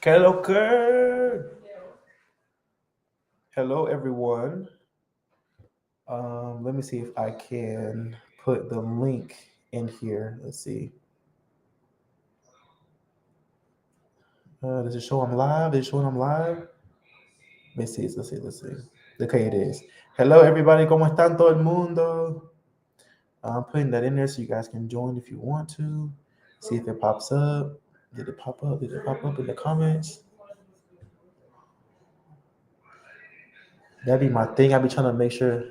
Hello, Kurt. Hello, everyone. Let me see if I can put the link in here. Let's see. Does it show I'm live? Is it showing I'm live? Let's see. Let's see. Let's see. Okay, it is. Hello, everybody. ¿Cómo están todo el mundo? I'm putting that in there so you guys can join if you want to. See if it pops up. Did it pop up? Did it pop up in the comments? That'd be my thing. I'd be trying to make sure.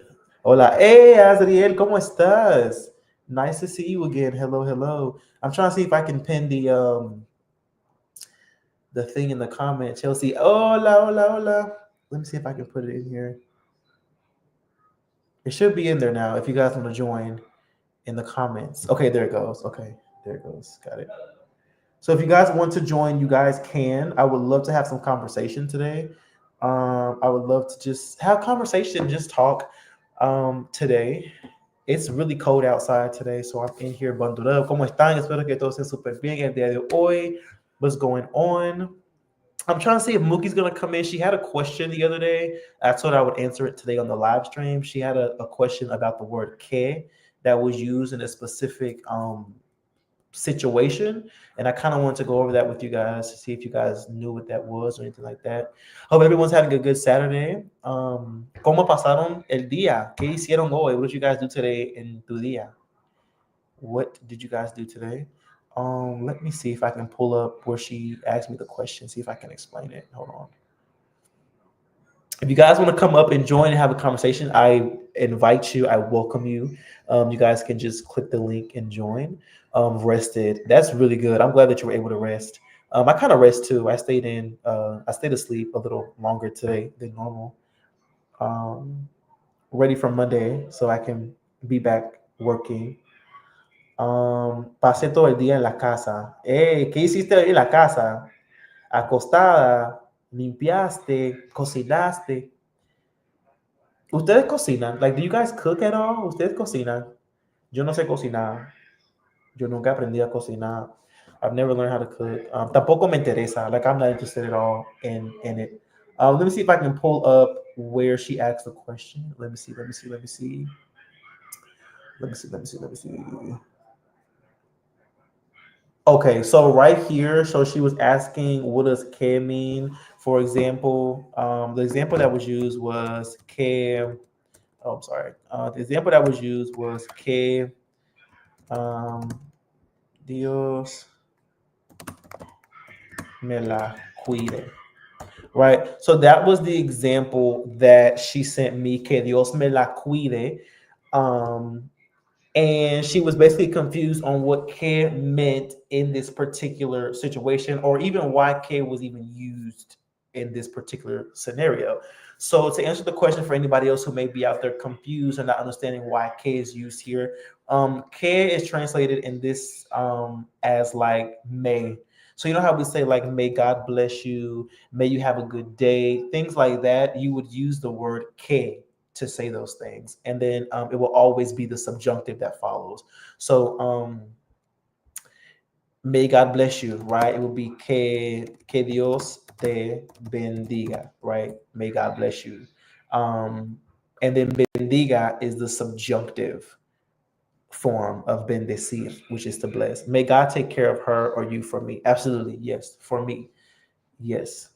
Hola, hey, Azriel, ¿cómo estás? Nice to see you again. Hello, hello. I'm trying to see if I can pin the thing in the comment. Chelsea, hola, hola, hola. Let me see if I can put it in here. It should be in there now if you guys want to join in the comments. Okay, there it goes. Okay, there it goes. Got it. So if you guys want to join, you guys can. I would love to have some conversation today. I would love to just have conversation, just talk today. It's really cold outside today, so I'm in here bundled up. ¿Cómo están? Espero que todos estén súper bien el día de hoy. What's going on? I'm trying to see if Mookie's gonna come in. She had a question the other day. I told her I would answer it today on the live stream. She had a question about the word que that was used in a specific situation, and I kind of wanted to go over that with you guys to see if you guys knew what that was or anything like that. Hope everyone's having a good Saturday. ¿Cómo pasaron el día? ¿Qué hicieron hoy? What did you guys do today in tu día? What did you guys do today? Let me see if I can pull up where she asked me the question, see if I can explain it. Hold on. If you guys want to come up and join and have a conversation, I invite you. I welcome you. You guys can just click the link and join. Rested. That's really good. I'm glad that you were able to rest. I kind of rest too. I stayed asleep a little longer today than normal. Ready for Monday so I can be back working. Pasé todo el día en la casa. Hey, ¿qué hiciste hoy en la casa? Acostada, limpiaste, cocinaste. ¿Ustedes cocinan? Like, do you guys cook at all? ¿Ustedes cocinan? Yo no sé cocinar. Yo nunca aprendí a cocinar. I've never learned how to cook. Tampoco me interesa. Like, I'm not interested at all in it. Let me see if I can pull up where she asked the question. Let me see. Let me see. Let me see. Let me see. Let me see. Let me see. Okay, so right here, so she was asking, what does que mean? For example, the example that was used was que. Oh, I'm sorry. The example that was used was que um, Dios me la cuide. Right. So that was the example that she sent me. Que Dios me la cuide. Um, and she was basically confused on what care meant in this particular situation, or even why care was even used in this particular scenario. So, to answer the question for anybody else who may be out there confused and not understanding why care is used here, care is translated in this as like may. So, you know how we say, like, may God bless you, may you have a good day, things like that. You would use the word que to say those things, and then it will always be the subjunctive that follows. So may God bless you, right? It will be que Dios te bendiga, right? May God bless you. um and then bendiga is the subjunctive form of bendecir, which is to bless. May God take care of her or you for me. Absolutely, yes, for me. Yes.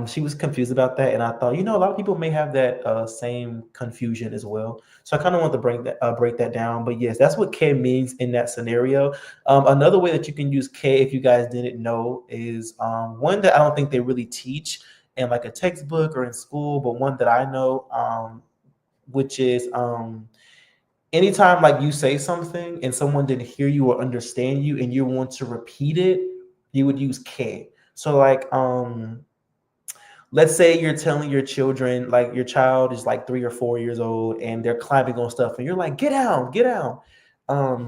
She was confused about that, and I thought, a lot of people may have that same confusion as well. So I kind of want to break that down. But yes, that's what "K" means in that scenario. Another way that you can use "K" if you guys didn't know is one that I don't think they really teach in like a textbook or in school, but one that I know, which is anytime like you say something and someone didn't hear you or understand you, and you want to repeat it, you would use "K." So like let's say you're telling your children, like your child is like 3 or 4 years old and they're climbing on stuff and you're like, get down, get down.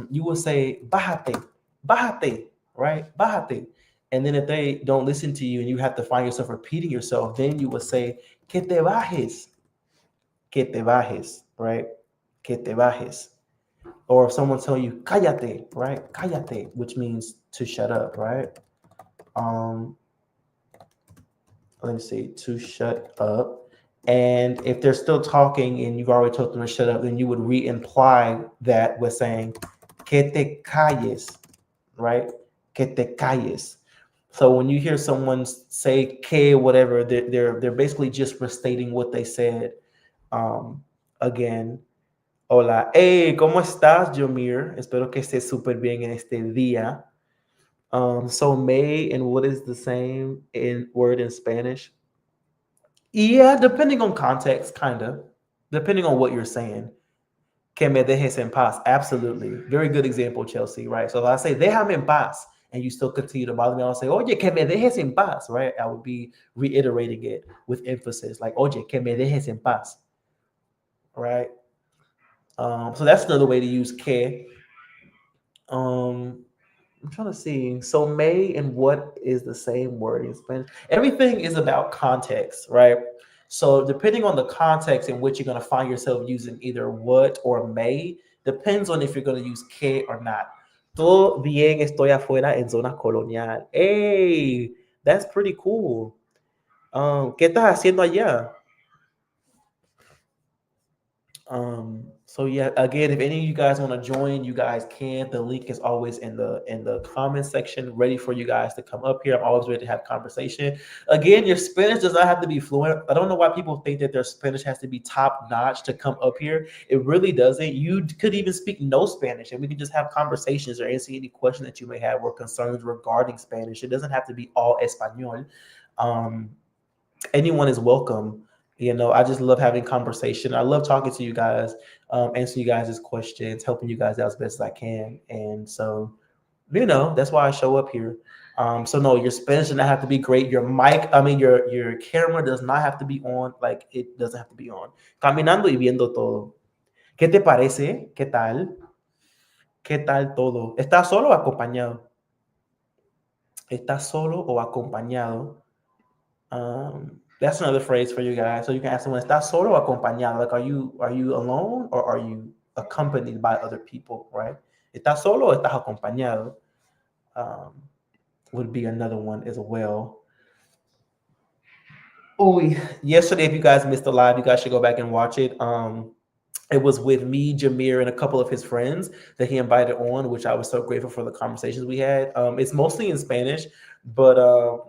You will say bájate, bájate, right? Bájate. And then if they don't listen to you and you have to find yourself repeating yourself, then you will say que te bajes, que te bajes, right? Que te bajes. Or if someone tell you cállate, right? Cállate, which means to shut up, right? Um, let me see, to shut up. And if they're still talking and you've already told them to shut up, then you would re-imply that with saying, que te calles, right? Que te calles. So when you hear someone say que whatever, they're basically just restating what they said. Um, Again, hola, hey, ¿cómo estás, Jomir? Espero que estés súper bien en este día. So may and what is the same in word in Spanish? Yeah, depending on context, kind of. Depending on what you're saying. Que me dejes en paz. Absolutely. Very good example, Chelsea, right? So if I say, déjame en paz, and you still continue to bother me, I'll say, oye, que me dejes en paz, right? I would be reiterating it with emphasis, like, oye, que me dejes en paz, right? So that's another way to use que. Um, I'm trying to see. So may and what is the same word in Spanish? Everything is about context, right? So depending on the context in which you're going to find yourself using either what or may, depends on if you're going to use que or not. Todo bien, estoy afuera en zona colonial. Hey, that's pretty cool. ¿Qué estás haciendo allá? So yeah, again, if any of you guys want to join, you guys can. The link is always in the comment section, ready for you guys to come up here. I'm always ready to have conversation. Again, your Spanish does not have to be fluent. I don't know why people think that their Spanish has to be top notch to come up here. It really doesn't. You could even speak no Spanish, and we can just have conversations or answer any question that you may have or concerns regarding Spanish. It doesn't have to be all Espanol. Um, Anyone is welcome. You know, I just love having conversation. I love talking to you guys, answering you guys' questions, helping you guys out as best as I can. And so, you know, that's why I show up here. So no, your Spanish does not have to be great. Your mic, I mean, your camera does not have to be on. Like it doesn't have to be on. Caminando y viendo todo. ¿Qué te parece? ¿Qué tal? ¿Qué tal todo? ¿Estás solo o acompañado? ¿Estás solo o acompañado? That's another phrase for you guys. So you can ask someone, ¿estás solo o acompañado? Like, are you alone or are you accompanied by other people, right? ¿Estás solo o estás acompañado? Would be another one as well. Oh, yesterday, if you guys missed the live, you guys should go back and watch it. It was with me, Jameer, and a couple of his friends that he invited on, which I was so grateful for the conversations we had. It's mostly in Spanish, but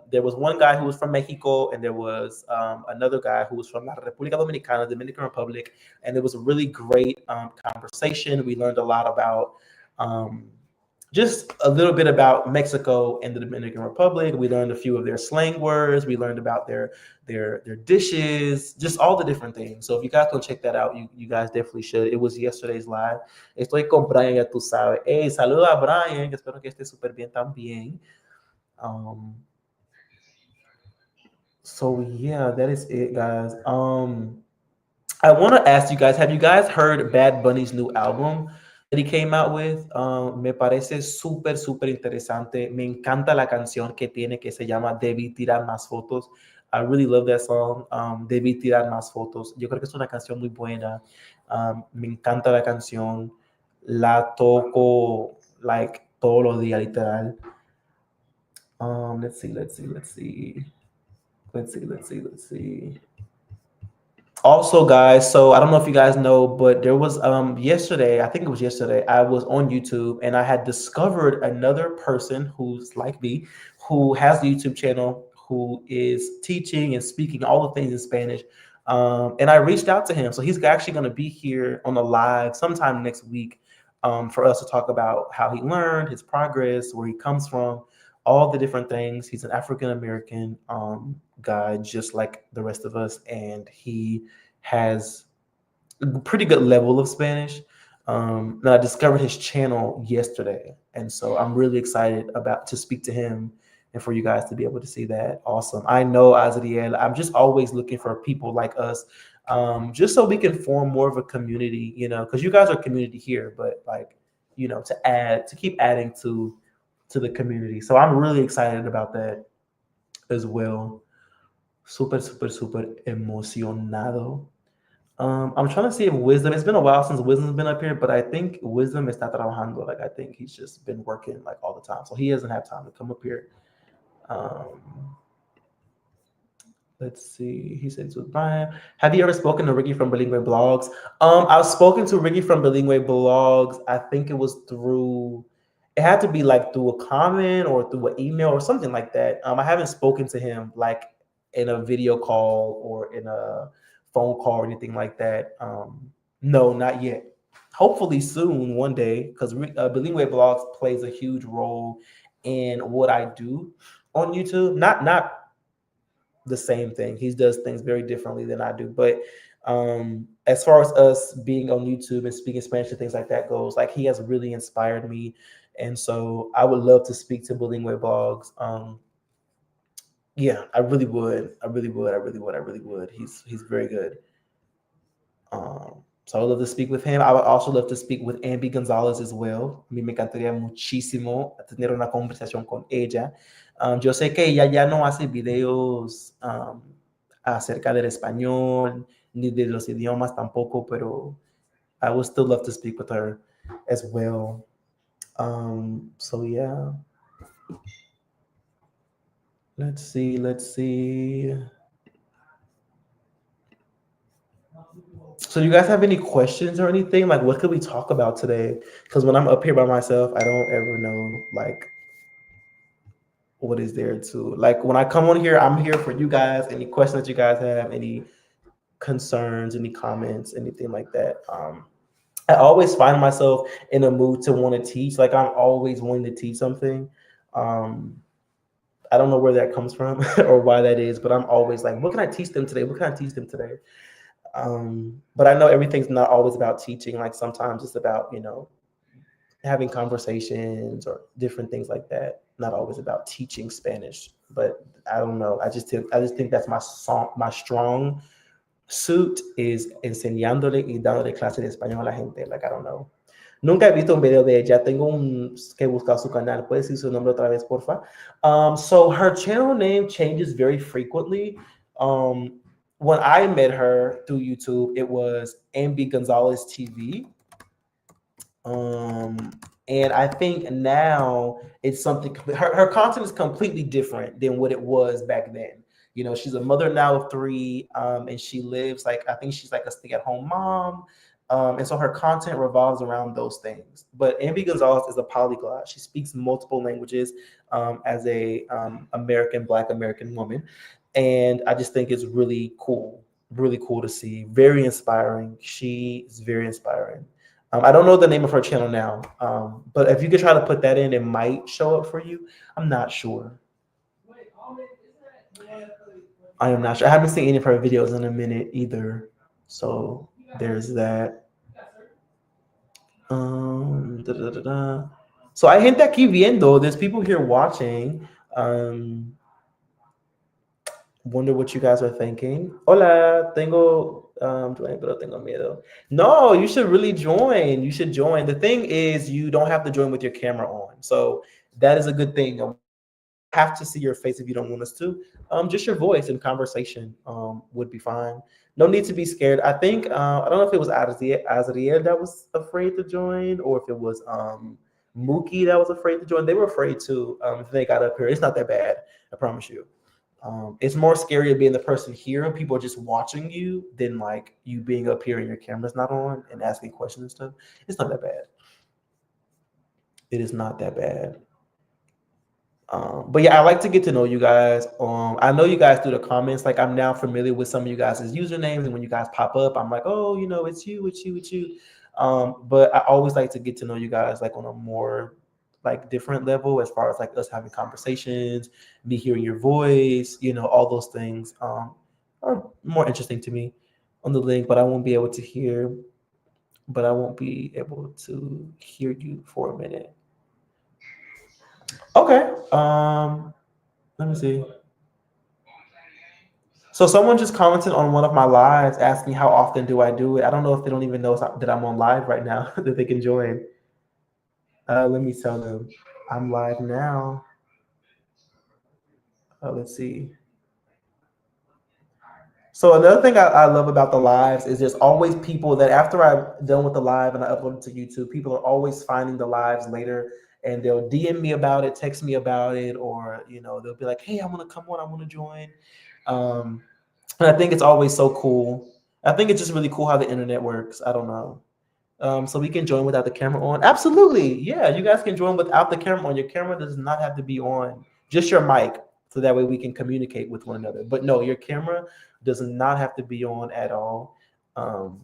there was one guy who was from Mexico, and there was another guy who was from La República Dominicana, Dominican Republic, and it was a really great conversation. We learned a lot about um, just a little bit about Mexico and the Dominican Republic. We learned a few of their slang words. We learned about their dishes, just all the different things. So if you guys go check that out, you guys definitely should. It was yesterday's live. Estoy con Brian, ya tú sabes. Hey, saluda a Brian, que espero que esté súper bien también. So yeah, that is it, guys. I want to ask you guys, have you guys heard Bad Bunny's new album that he came out with? Me parece súper, súper interesante. Me encanta la canción que tiene que se llama Debí tirar más fotos. I really love that song, Debí tirar más fotos. Yo creo que es una canción muy buena. Me encanta la canción. La toco like todos los días, literal. Let's see, let's see, let's see. Let's see, let's see, let's see. Also, guys, so I don't know if you guys know, but there was yesterday, I think it was yesterday, I was on YouTube and I had discovered another person who's like me, who has the YouTube channel, who is teaching and speaking all the things in Spanish. And I reached out to him. So he's actually going to be here on the live sometime next week for us to talk about how he learned, his progress, where he comes from, all the different things. He's an African American guy, just like the rest of us, and he has a pretty good level of Spanish. Now I discovered his channel yesterday, and so I'm really excited about to speak to him and for you guys to be able to see that. Awesome. I know, Azriel, I'm just always looking for people like us, just so we can form more of a community, you know, because you guys are community here, but like, you know, to keep adding to the community. So I'm really excited about that as well. Super, super, super emocionado. I'm trying to see if Wisdom. It's been a while since Wisdom's been up here, but I think Wisdom está trabajando. Like I think he's just been working like all the time, so he doesn't have time to come up here. Um, Let's see. He said to Brian, have you ever spoken to Ricky from Bilingue Blogs? I've spoken to Ricky from Bilingue Blogs. I think it was through, it had to be like through a comment or through an email or something like that. I haven't spoken to him like in a video call or in a phone call or anything like that. No, not yet. Hopefully soon, one day, because Bilingue Blogs plays a huge role in what I do on YouTube. Not the same thing. He does things very differently than I do. But as far as us being on YouTube and speaking Spanish and things like that goes, like he has really inspired me. And so I would love to speak to Bilingue Blogs. Yeah, I really would. I really would. I really would. I really would. He's very good. So I would love to speak with him. I would also love to speak with Ambi Gonzalez as well. A mí me encantaría muchísimo tener una conversación con ella. Yo sé que ella ya no hace videos acerca del español ni de los idiomas tampoco, pero I would still love to speak with her as well. So yeah. Let's see. So do you guys have any questions or anything? Like what could we talk about today? Because when I'm up here by myself, I don't ever know like what is there to like when I come on here, I'm here for you guys. Any questions that you guys have, any concerns, any comments, anything like that. I always find myself in a mood to want to teach. Like I'm always wanting to teach something. I don't know where that comes from or why that is, but I'm always like, what can I teach them today? What can I teach them today? But I know everything's not always about teaching. Like sometimes it's about, having conversations or different things like that. Not always about teaching Spanish, but I don't know. I just think that's my strong suit is enseñándole y dándole clase de español a la gente. Like I don't know. Nunca he visto un video de ella. Tengo que buscar su canal. ¿Puedes decir su nombre otra vez, porfa? So her channel name changes very frequently. When I met her through YouTube, it was Ambi Gonzalez TV. And I think now it's something, her content is completely different than what it was back then. She's a mother now of 3, and she lives I think she's like a stay-at-home mom. And so her content revolves around those things. But Ambi Gonzalez is a polyglot. She speaks multiple languages as a Black American woman. And I just think it's really cool to see. Very inspiring. She is very inspiring. I don't know the name of her channel now, but if you could try to put that in, it might show up for you. I'm not sure. I am not sure. I haven't seen any of her videos in a minute either. So there's that. So hay gente aquí viendo. There's people here watching. Wonder what you guys are thinking. Hola, pero tengo miedo. No, you should really join. You should join. The thing is, you don't have to join with your camera on. So that is a good thing. Have to see your face if you don't want us to. Just your voice and conversation would be fine. No need to be scared. I think I don't know if it was Azriel that was afraid to join, or if it was Mookie that was afraid to join. They were afraid to. If they got up here, it's not that bad. I promise you. It's more scary being the person here and people are just watching you than like you being up here and your camera's not on and asking questions and stuff. It's not that bad. It is not that bad. But yeah, I like to get to know you guys. I know you guys through the comments. Like I'm now familiar with some of you guys' usernames, and when you guys pop up, I'm like, oh, it's you. But I always like to get to know you guys like on a more like different level, as far as like us having conversations, me hearing your voice, all those things are more interesting to me on the link. But I won't be able to hear you for a minute. Okay. Let me see. So someone just commented on one of my lives, asked me how often do I do it. I don't know if they don't even know that I'm on live right now, that they can join. Let me tell them I'm live now. Let's see. So another thing I love about the lives is there's always people that after I'm done with the live and I upload it to YouTube, people are always finding the lives later and they'll DM me about it, text me about it, or they'll be like, hey, I want to come on, I want to join. And I think it's always so cool. I think it's just really cool how the internet works. I don't know. So we can join without the camera on. Absolutely. Yeah, you guys can join without the camera on. Your camera does not have to be on, just your mic. So that way we can communicate with one another. But no, your camera does not have to be on at all. Um,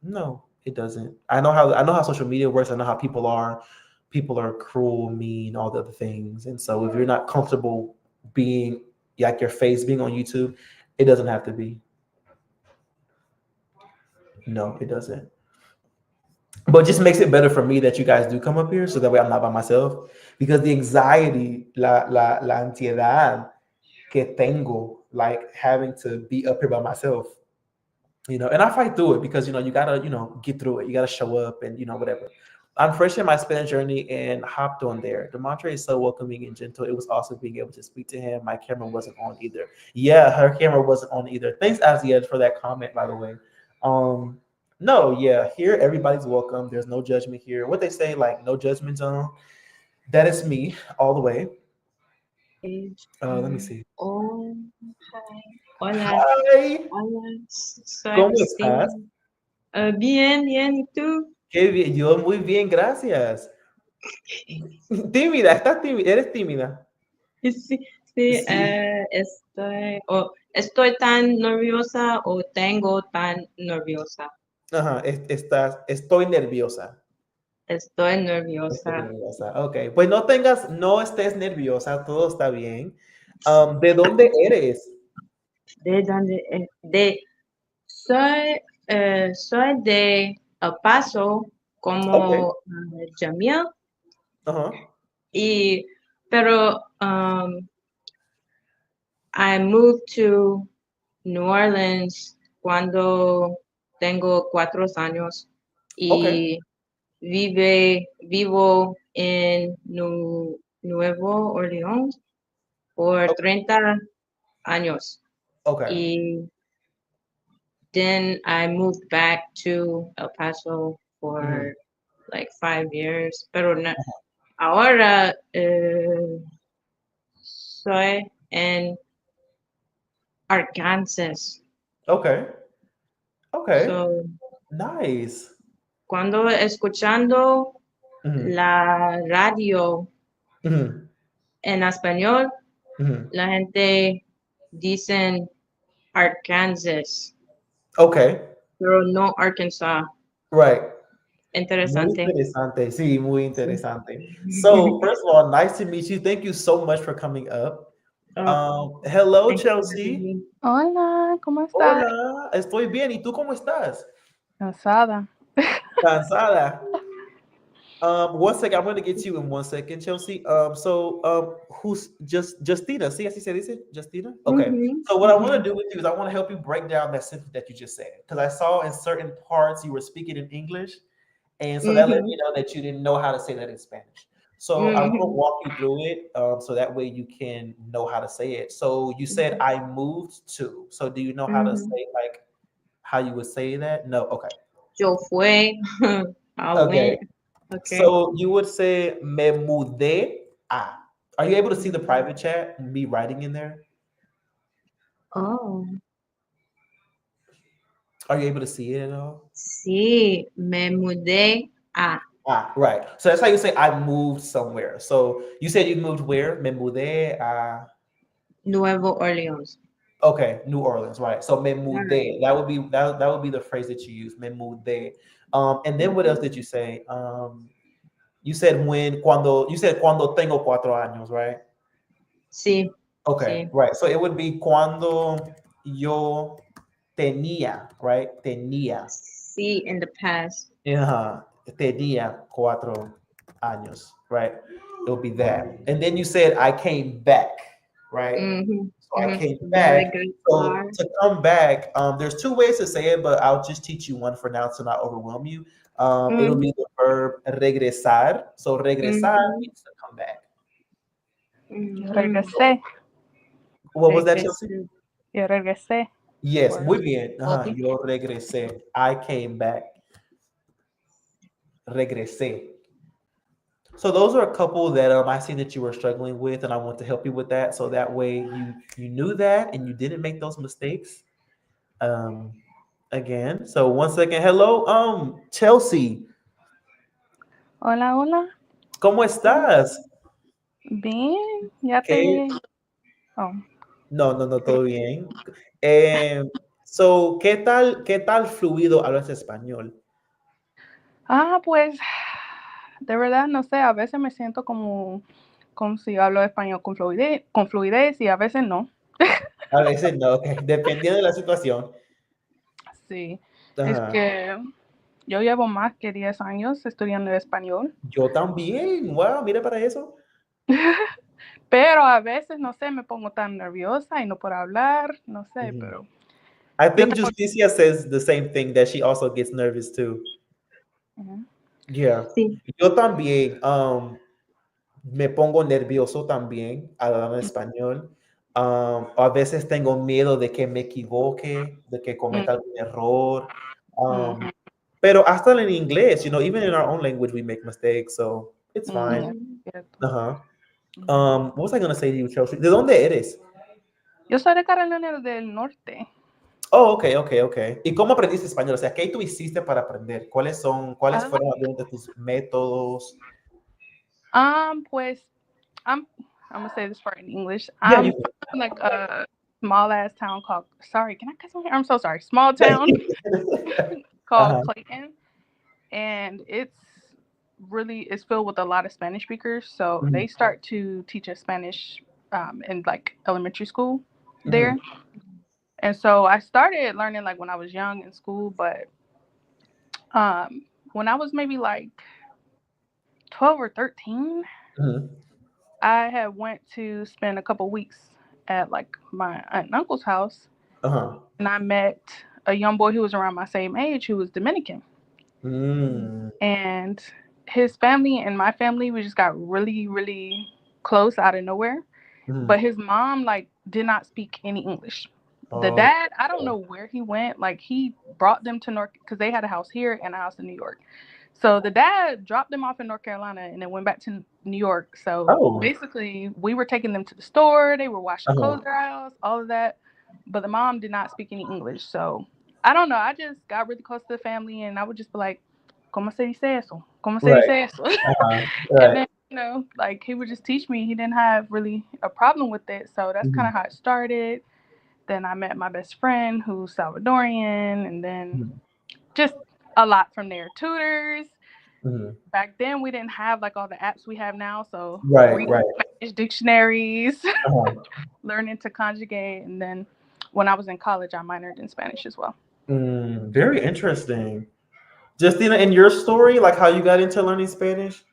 no, it doesn't. I know how social media works. I know how people are. People are cruel, mean, all the other things. And so if you're not comfortable being like your face being on YouTube, it doesn't have to be. No, it doesn't. But it just makes it better for me that you guys do come up here, so that way I'm not by myself. Because the anxiety, la ansiedad que tengo, like having to be up here by myself, and I fight through it because you gotta get through it. You gotta show up and whatever. I'm fresh in my Spanish journey and hopped on there. Demontre is so welcoming and gentle. It was awesome being able to speak to him. My camera wasn't on either. Yeah, her camera wasn't on either. Thanks, Aziad, for that comment, by the way. Um, no, yeah, here everybody's welcome. There's no judgment here. What they say, like no judgment zone. That is me all the way. Let me see. Oh, hi. Hola, Hi, hola. Soy ¿cómo estás? Agustín. Bien, bien. ¿Y tú? Qué bien, yo muy bien, gracias. Tímida, estás tímida, eres tímida. Sí, sí, Sí. estoy tan nerviosa o tengo tan nerviosa. Ajá, estoy nerviosa. Estoy Estoy nerviosa. nerviosa. Ok, pues no estés nerviosa, todo está bien. ¿De dónde eres? ¿De dónde? Soy de El Paso, Ok, como Jamil, ajá, y, pero I moved to New Orleans cuando tengo 4 años ok, y vivo en Nuevo Orleans por ok, 30 años. ok. Y then I moved back to El Paso Ujú, for like 5 years. Pero ahora soy en Arkansas. ok, ok, So, nice. cuando escuchando Ujú, la radio ujú, en español, ujú. la gente dicen Arkansas, Ok, pero no Arkansas. right. Muy Interesante. interesante. Sí, muy Sí. interesante. So, first of all, nice to meet you. Thank you so much for coming up. Oh, Hello, thank you for having Chelsea. me. Hola, ¿cómo estás? Hola, estoy bien. ¿Y tú cómo estás? Cansada. Cansada. One second. I'm going to get you in 1 second, Chelsea. Who's Justina? See, así se dice, Justina. Okay. Mhm, So, what I want to mhm, do with you is I want to help you break down that sentence that you just said because I saw in certain parts you were speaking in English, and so that let mhm, me know that you didn't know how to say that in Spanish. So I want to mhm, walk you through it, so that way you can know how to say it. So you said mhm, I moved to. So do you know how to mhm. say like how you would say that? No. Okay. Yo fue, I Okay. went. Okay. So you would say me mudé a. Are you able to see the Mhm. private chat? Me writing in there. Oh, Are you able to see it at all? sí, me mudé a Ah, right. So that's how you say I moved somewhere. So you said you moved where? Me mudé a. Nuevo Orleans. Okay, New Orleans, right? So me All right. mudé. That would be the phrase that you use. Me mudé. And then what else Mhm. did you say? You said cuando tengo 4 años, right? Sí, Okay, sí, right. So it would be cuando yo tenía, right? Tenía. sí, in the past. Uh, tenía 4 años, right? It would be that. And then you said I came back, right? Mhm, So I mhm. came back. So Regresar. to come back, there's two ways to say it, but I'll just teach you one for now to not overwhelm you. It'll Mhm, be the verb regresar. So regresar mhm, means to come back. Yo mhm. regresé. What was that, Chelsea? Regresar. Yo regresé. Yes, Or muy bien. Ajá, volví. yo regresé. I came back. Regresé. So those are a couple that I see that you were struggling with, and I want to help you with that. So that way you knew that and you didn't make those mistakes. Um, again. So 1 second. Hello, Chelsea. Hola, hola. ¿Cómo ¿Cómo estás? Bien, ya ¿Qué? te... Oh. No, no, no, todo bien. qué tal fluido hablas español? Pues, de verdad, no sé, a veces me siento como si hablo español con fluidez y a veces no. A veces no, ok, dependiendo de la situación. Sí, es Ajá. que yo llevo más que 10 años estudiando español, Yo también, wow, mira para eso. pero a veces, no sé, me pongo tan nerviosa y no puedo hablar, no sé, Mhm. pero I yo think tengo... Justicia says the same thing that she also gets nervous too. Ujú, Yeah. Sí. Yo también me pongo nervioso también hablando en español. A veces tengo miedo de que me equivoque, de que mm, cometa algún error. Um, ujú, pero hasta en inglés, even in our own language, we make mistakes, so it's fine. ujú, Mm, cierto, Uh-huh. ujú. What was I going to say to you, Chelsea? ¿De dónde eres? Yo soy de Carolina del Norte. Oh, ok, ok, ok. ¿Y cómo aprendiste español? O sea, ¿qué tú hiciste para aprender? Cuáles Ah, fueron algunos de tus métodos? pues I'm gonna say this part in English. Yeah, you I'm from like a small ass town called sorry, can I cuss on here? I'm so sorry. Small town can. called Uh-huh. Clayton, and it's filled with a lot of Spanish speakers. So Mhm, they start to teach us Spanish in like elementary school mhm, there. And so I started learning like when I was young in school, but when I was maybe like 12 or 13, mhm. I had went to spend a couple weeks at like my aunt and uncle's house, Uh-huh. and I met a young boy who was around my same age who was Dominican, Mm, and his family and my family we just got really really close out of nowhere. But mhm. his mom like did not speak any English. The Oh, dad, I don't know where he went. Like he brought them to North because they had a house here and a house in New York. So the dad dropped them off in North Carolina and then went back to New York. So oh, basically, we were taking them to the store. They were washing clothes uh-huh. at our house, all of that. But the mom did not speak any English. So I don't know. I just got really close to the family and I would just be like, ¿Cómo se dice eso? ¿Cómo se Right. dice eso? Uh-huh. And Right. then, like he would just teach me. He didn't have really a problem with it. So that's kind Mhm, of how it started. Then I met my best friend who's Salvadorian, and then mhm, just a lot from there. Tutors. mhm. Back then, we didn't have like all the apps we have now. So Right, reading right. Spanish dictionaries, Uh-huh. learning to conjugate. And then when I was in college, I minored in Spanish as well. Very interesting. Justina, in your story, like how you got into learning Spanish?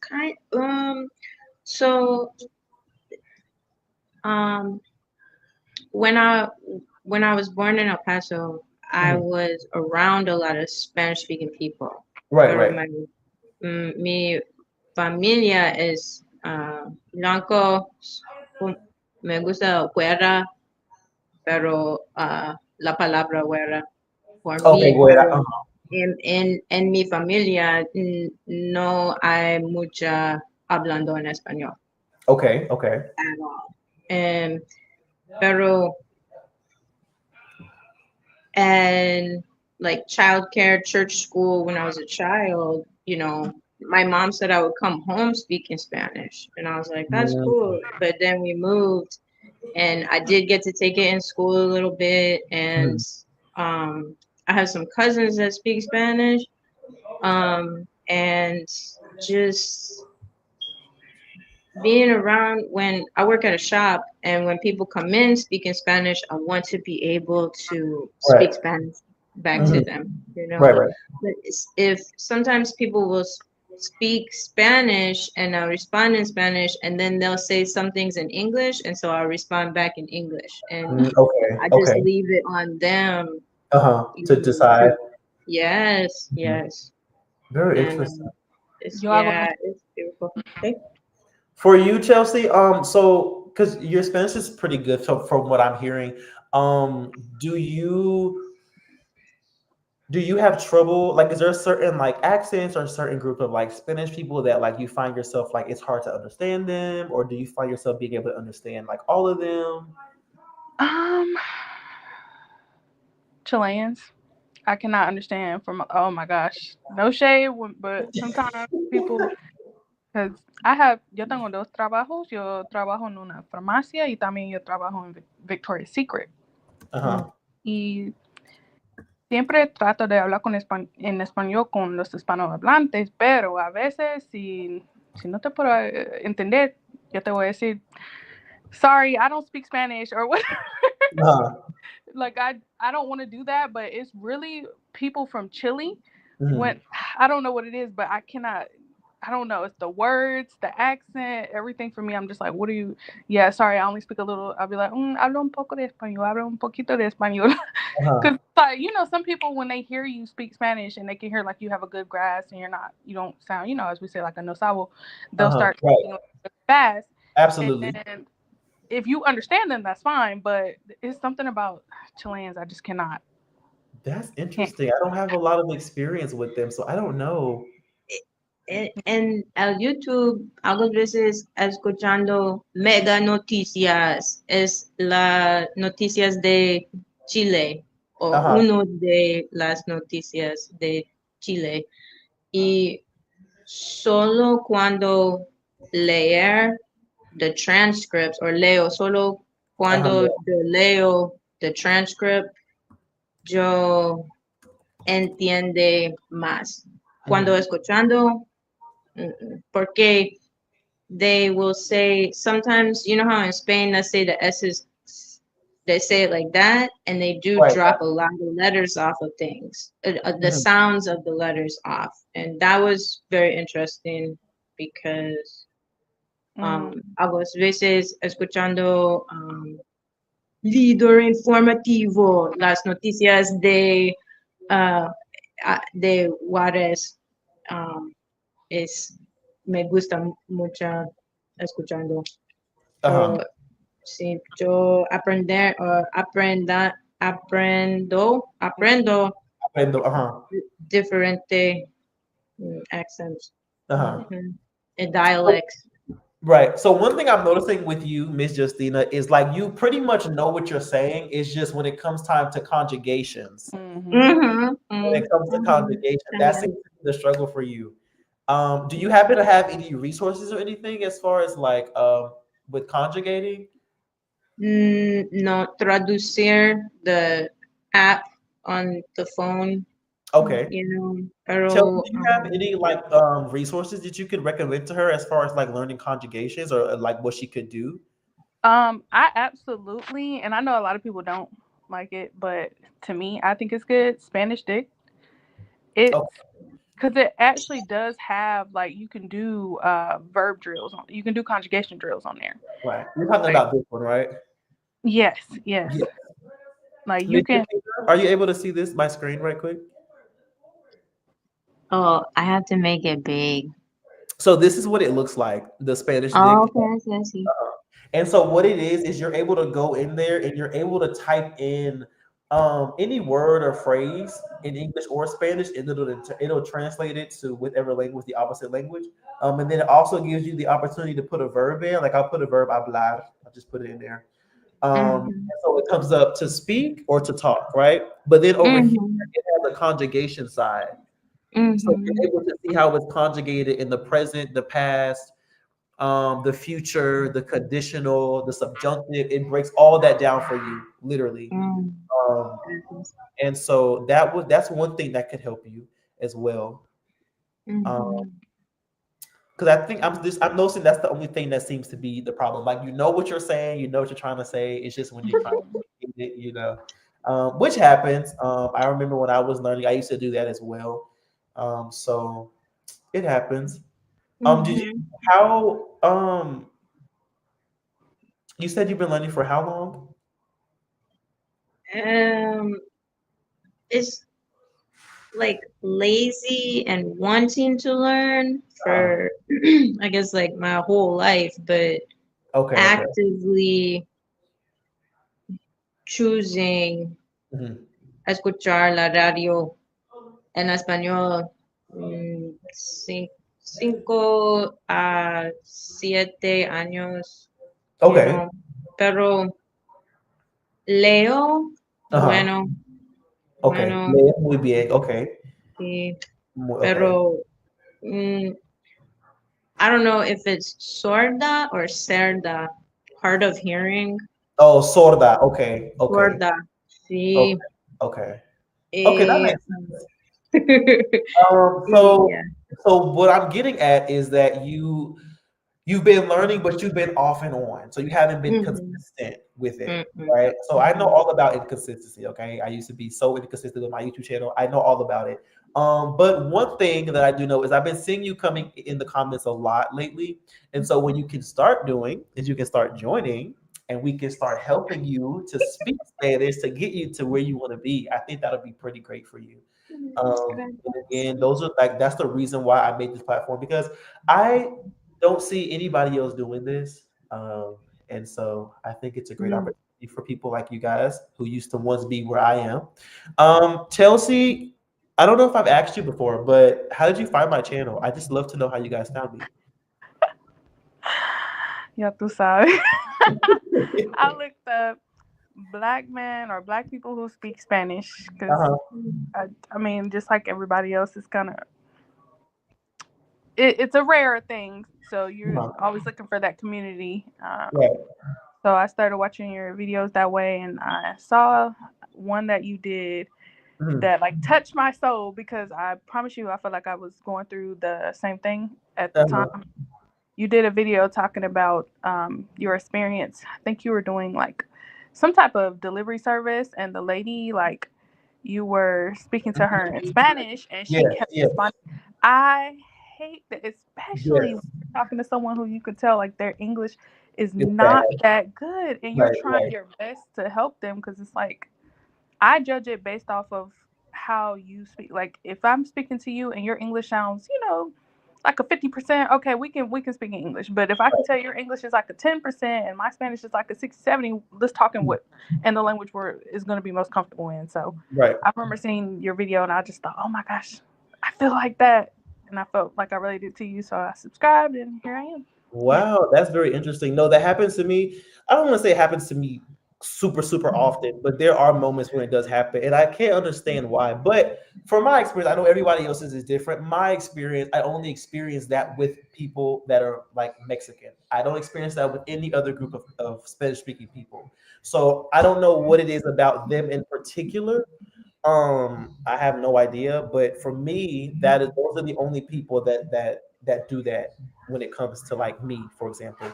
kind so um when I was born in El Paso, I Mhm. was around a lot of Spanish speaking people. Right, Pero right. mi familia es blanco, me gusta güera, pero la palabra güera por Okay, mí, güera. pero Uh-huh. en mi familia no hay mucha hablando en español Okay, okay. at all. Um, pero and like childcare, church school when I was a child, my mom said I would come home speaking Spanish, and I was like, that's Mm, cool. But then we moved, and I did get to take it in school a little bit, and mhm, um, I have some cousins that speak Spanish, and just being around when I work at a shop and when people come in speaking Spanish, I want to be able to right. speak Spanish back to Mhm, them, right, right. But if sometimes people will speak Spanish and I'll respond in Spanish and then they'll say some things in English and so I'll respond back in English and Okay, I just okay. leave it on them, Uh-huh. To decide. yes, Mhm. yes. Very And interesting. it's, Yo hago yeah, it's beautiful. Okay. For you, Chelsea, so because your Spanish is pretty good, so from what I'm hearing, do you have trouble? Like, is there a certain like accents or a certain group of like Spanish people that like you find yourself like it's hard to understand them, or do you find yourself being able to understand like all of them? um Chileans. I cannot understand from, oh my gosh, no shade, but sometimes people, because yo tengo dos trabajos. Yo trabajo en una farmacia y también yo trabajo en Victoria's Secret. Uh-huh. Y siempre trato de hablar en español con los hispanohablantes, pero a veces si no te puedo entender, yo te voy a decir, sorry, I don't speak Spanish or whatever. Uh-huh. Like I don't want to do that, but it's really people from Chile. Mhm. When I don't know what it is, but I cannot. I don't know. It's the words, the accent, everything for me. I'm just like, what are you? Yeah, sorry, I only speak a little. I'll be like, hablo un poco de español, hablo un poquito de español. Uh-huh. Because like some people when they hear you speak Spanish and they can hear like you have a good grasp and you don't sound, as we say, like a no sabo, they'll Uh-huh. start Right. speaking like fast. Absolutely. And if you understand them, that's fine. But it's something about Chileans I just cannot. That's Can't. interesting. I don't have a lot of experience with them, so I don't know. En el YouTube, algunas veces escuchando mega noticias, es las noticias de Chile o Uh-huh. uno de las noticias de Chile. Y solo cuando leer the transcripts o leo, solo Uh-huh. cuando yo leo the transcript, yo entiende más. Cuando Mhm. escuchando, porque they will say sometimes, you know how in Spain they say the S's, they say it like that, and they do Right. drop a lot of letters off of things, the Mhm. sounds of the letters off, and that was very interesting because Mm, algunas veces escuchando líder informativo, las noticias uh, de Juárez, es me gusta mucho escuchando. Uh-huh. Pero sí, yo aprendo Uh-huh. diferente accents, Uh-huh. and dialects. Right. So one thing I'm noticing with you, Miss Justina, is like you pretty much know what you're saying. It's just when it comes time to conjugations. hmm Mm-hmm, When it comes to conjugation, that mm-hmm. seems to be the struggle for you. Do you happen to have any resources or anything as far as like with conjugating? No, traducir the app on the phone, Okay. Tell me, pero do you have any like resources that you could recommend to her as far as like learning conjugations or like what she could do? I absolutely, and I know a lot of people don't like it, but to me, I think it's good. Spanish Dick. It's Okay, because it actually does have like you can do verb drills. You can do conjugation drills on there. right. You're talking Like about this one, right? yes, yes. Yeah. Like you Miss can. Justina, are you able to see this my screen right quick? oh, I have to make it big. So this is what it looks like, the Spanish Oh, dick. okay, I see. And so what it is you're able to go in there and you're able to type in any word or phrase in English or Spanish, and it'll translate it to whatever language, the opposite language. And then it also gives you the opportunity to put a verb in. Like I'll put a verb hablar. I'll just put it in there. Mm-hmm. And so it comes up to speak or to talk, right? But then over here Mm-hmm. it has a conjugation side. So Mm-hmm. you're able to see how it's conjugated in the present, the past, the future, the conditional, the subjunctive. It breaks all that down for you, literally. Um, and so that's one thing that could help you as well. Mm-hmm. Because I think I'm noticing that's the only thing that seems to be the problem. Like you know what you're saying, you know what you're trying to say. It's just when you're trying to get it, which happens. I remember when I was learning, I used to do that as well. So it happens. Did you Mm-hmm. how you said you've been learning for how long? It's like lazy and wanting to learn Uh, for I guess like my whole life, but okay, okay. actively choosing Mhm. escuchar la radio en español, 5 a 7 años, Okay. pero leo, Uh-huh. bueno, Okay. Bueno, Lees muy bien. Okay. sí, Okay. pero mm, I don't know if it's sorda or cerda, hard of hearing. Oh, sorda. Okay. Okay. Sorda, sí. Okay. Okay. Okay, that Eh, makes sense. sí, yeah. So what I'm getting at is that you've been learning, but you've been off and on. So you haven't been Mhm, consistent with it, mhm, right? So I know mhm, all about inconsistency. Okay. I used to be so inconsistent with my YouTube channel. I know all about it. But one thing that I do know is I've been seeing you coming in the comments a lot lately. And so when you can start doing is you can start joining and we can start helping you to speak Spanish to get you to where you want to be. I think that'll be pretty great for you. And gracias. again, those are like that's the reason why I made this platform because I don't see anybody else doing this. And so I think it's a great Mm. opportunity for people like you guys who used to once be where I am. Chelsea, I don't know if I've asked you before, but how did you find my channel? I just love to know how you guys found me. Ya tú sabes. I looked up black men or black people who speak Spanish because Uh-huh. I mean, just like everybody else, it's kind of it's a rare thing. So you're Uh-huh. always looking for that community. Right. So I started watching your videos that way, and I saw one that you did Mhm. that like touched my soul because I promise you, I felt like I was going through the same thing at the Uh-huh. time. You did a video talking about your experience. I think you were doing like some type of delivery service, and the lady like you were speaking to her in Spanish, and she Yes, kept yes, responding. I hate that, especially when yes. you're talking to someone who you could tell like their English is It's not bad. that good, and you're Right, trying right, your best to help them because it's like I judge it based off of how you speak. Like if I'm speaking to you and your English sounds, like a 50%, okay, we can speak in English. But if I can tell your English is like a 10% and my Spanish is like a 60, 70, let's talk in what and the language where is gonna be most comfortable in. So right. I remember seeing your video and I just thought, oh my gosh, I feel like that. And I felt like I related to you. So I subscribed and here I am. Yeah. Wow, that's very interesting. No, that happens to me. I don't want to say it happens to me super, super often, but there are moments when it does happen, and I can't understand why. But from my experience, I know everybody else's is different. My experience, I only experience that with people that are like Mexican. I don't experience that with any other group of Spanish speaking people. So I don't know what it is about them in particular. I have no idea, but for me, that is those are the only people that do that when it comes to like me, for example.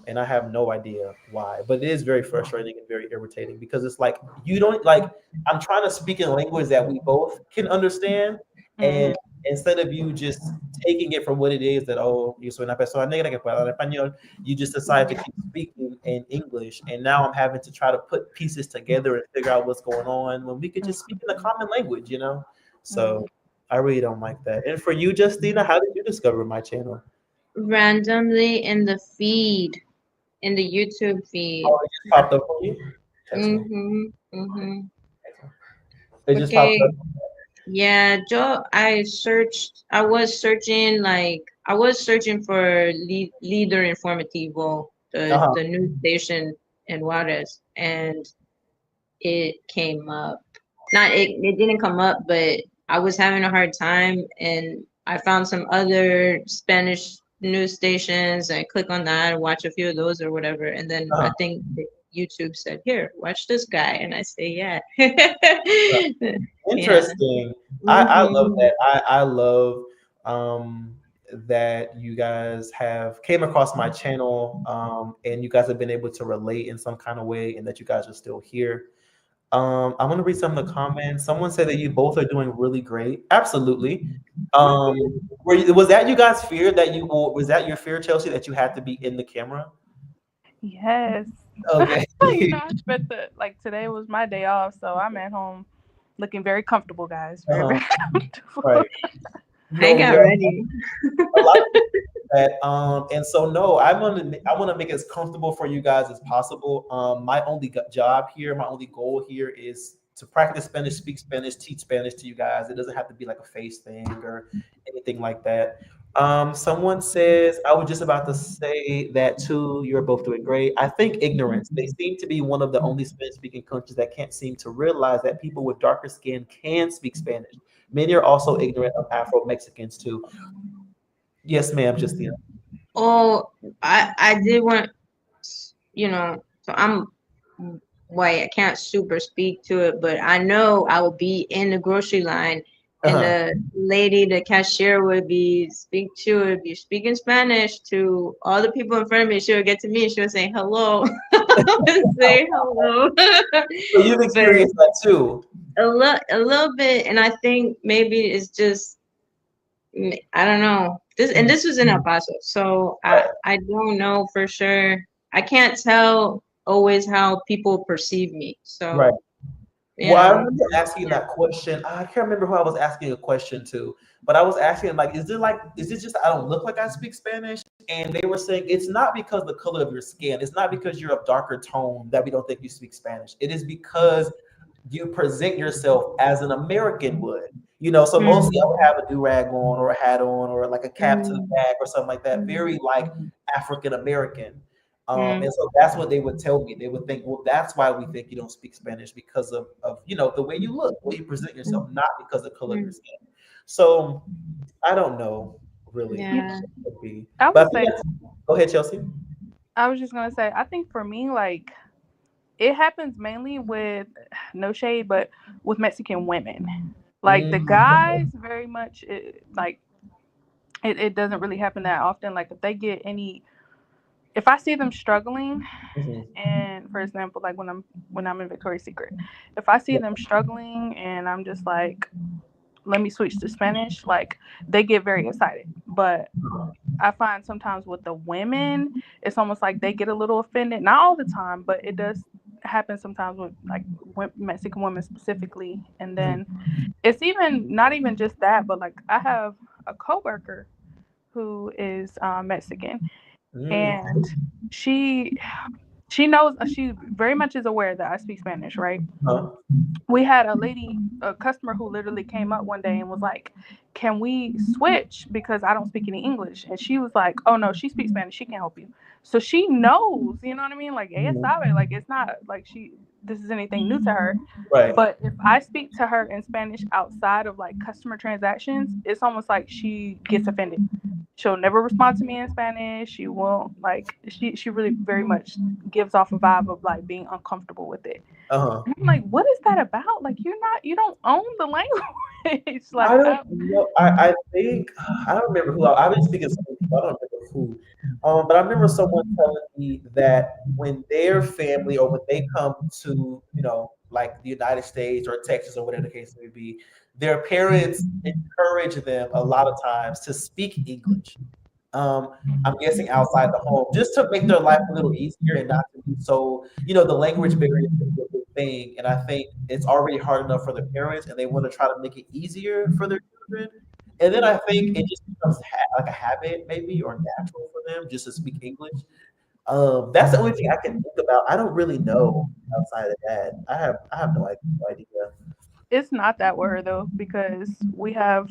And I have no idea why, but it is very frustrating and very irritating because it's like you don't like I'm trying to speak in a language that we both can understand, and Hmm. instead of you just taking it for what it is that yo soy una persona negra que puede hablar español, you just decide to keep speaking in English, and now I'm having to try to put pieces together and figure out what's going on when we could just speak in a common language, you know? Hmm. So I really don't like that. And for you, Justina, how did you discover my channel? Randomly in the feed, in the YouTube feed. Oh, it just popped up for you? Excellent. Mhm, mhm. Excellent. It just popped Okay. up. Yeah, Joe, I was searching for Líder Informativo, Uh-huh. the news station in Juarez, and it came up. Not it, it didn't come up, but I was having a hard time, and I found some other Spanish news stations. I click on that, watch a few of those or whatever, and then I Uh-huh. think YouTube said, "Here, watch this guy," and I say, "Yeah." Yeah. Interesting. I love Mhm. that. I love that you guys have came across my channel and you guys have been able to relate in some kind of way and that you guys are still here. I want to read some of the comments. Someone said that you both are doing really great. Absolutely. Was that you guys fear that was that your fear, Chelsea, that you had to be in the camera? Yes. Okay. I spent like today was my day off, so I'm at home looking very comfortable, guys. Very, Uh-huh. very comfortable. Right. I No, got yeah, ready. a lot of people do that. And so no, I want to make it as comfortable for you guys as possible. My only job here, my only goal here is to practice Spanish, speak Spanish, teach Spanish to you guys. It doesn't have to be like a face thing or anything like that. Someone says, I was just about to say that too. You're both doing great. I think ignorance. They seem to be one of the only Spanish speaking countries that can't seem to realize that people with darker skin can speak Spanish. Many are also ignorant of Afro Mexicans too. Yes, ma'am, Justina. Oh, I did want, you know, so I'm white. I can't super speak to it, but I know I would be in the grocery line, and Uh-huh. the lady, the cashier, would be speaking Spanish to all the people in front of me. She would get to me and she would say hello, and say hello. So you've But experienced that too. a little bit, and I think maybe it's just I don't know. This was in El Paso, so Right. I don't know for sure. I can't tell always how people perceive me. Right. So, Well, I yeah. remember asking that question. I can't remember who I was asking a question to, but I was asking like, is it just I don't look like I speak Spanish? And they were saying it's not because the color of your skin. It's not because you're of darker tone that we don't think you speak Spanish. It is because you present yourself as an American would. So mostly I Mm, would have a do-rag on or a hat on or like a cap to the mm, back or something like that. Very like African American. mm, And so that's what they would tell me. They would think, well, that's why we think you don't speak Spanish because of the way you look, the way you present mm, yourself, not because of the color of your mm. skin. So I don't know really. Yeah, Yeah. What it could be. I But would I think say, go ahead, Chelsea. I was just gonna say, I think for me, like, it happens mainly with no shade, but with Mexican women. Like the Mm, guys, very much like it doesn't really happen that often. Like if they get any, if I see them struggling, mhm, and for example, like when I'm in Victoria's Secret, if I see yeah, them struggling and I'm just like, let me switch to Spanish, like they get very excited. But I find sometimes with the women, it's almost like they get a little offended. Not all the time, but it does happen sometimes with like Mexican women specifically. And mhm, then it's even not even just that, but like I have a coworker who is Mexican, mm, and she she knows she very much is aware that I speak Spanish, right? huh, We had a customer who literally came up one day and was like, "Can we switch because I don't speak any English?" And she was like, "Oh no, she speaks Spanish. She can help you." So she knows, you know what I mean? Like ella mhm, sabe, like it's not like this is anything new to her. right. But if I speak to her in Spanish outside of like customer transactions, it's almost like she gets offended. She'll never respond to me in Spanish. She won't like she really very much gives off a vibe of like being uncomfortable with it. Uh-huh. And I'm like, what is that about? Like you don't own the language. I Like don't know. I think I don't remember who I've been speaking to so many people. I don't remember who. But I remember someone telling me that when their family or when they come to, like the United States or Texas or whatever the case may be, their parents encourage them a lot of times to speak English. Um, I'm guessing outside the home, just to make their life a little easier and not to be so, the language barrier is a big thing. And I think it's already hard enough for the parents, and they want to try to make it easier for their children. And then I think it just becomes like a habit, maybe, or natural for them just to speak English. That's the only thing I can think about. I don't really know outside of that. I have no idea. it's not that word though, because we have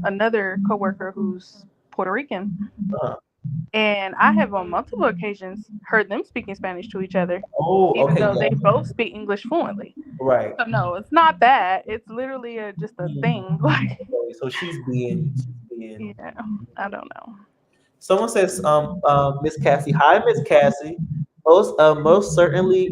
another coworker who's Puerto Rican, Uh, and I have on multiple occasions heard them speaking Spanish to each other, oh, even okay, though yeah, they both speak English fluently. right. So no, it's not that. It's literally just a Mhm. thing. Like, Okay, so she's being. yeah, I don't know. Someone says, Miss Cassie. Hi, Miss Cassie. Most certainly,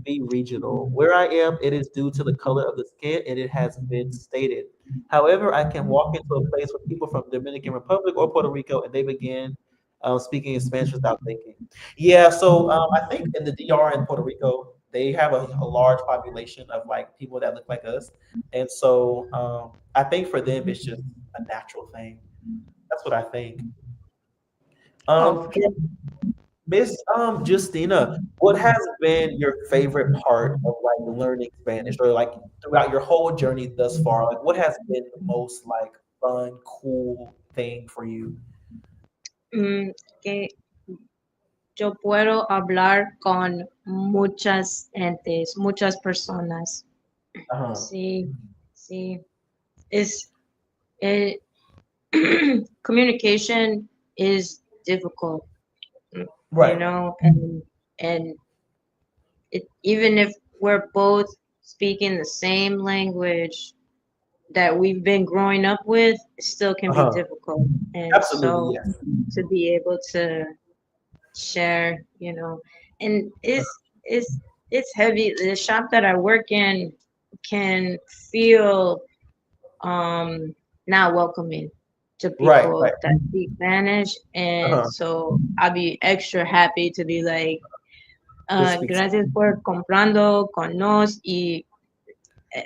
be regional. Where I am, it is due to the color of the skin, and it has been stated. However, I can walk into a place with people from Dominican Republic or Puerto Rico, and they begin speaking in Spanish without thinking. Yeah, so I think in the DR in Puerto Rico, they have a large population of like people that look like us, and so I think for them it's just a natural thing. That's what I think. Oh, for sure. Miss Justina, what has been your favorite part of like learning Spanish or like throughout your whole journey thus far? Like what has been the most like fun, cool thing for you? Que yo puedo hablar con muchas entes, muchas personas. Uh-huh. Sí, sí. Es, eh, communication is difficult, you Right. know, and even if we're both speaking the same language that we've been growing up with, it still can be Uh-huh. difficult. And Absolutely, so yes. to be able to share, you know, and it's heavy. The shop that I work in can feel um not welcoming to Right, right. people that speak Spanish, and Uh-huh. so I'll be extra happy to be like, This speaks. gracias por comprando con nos. Y eh,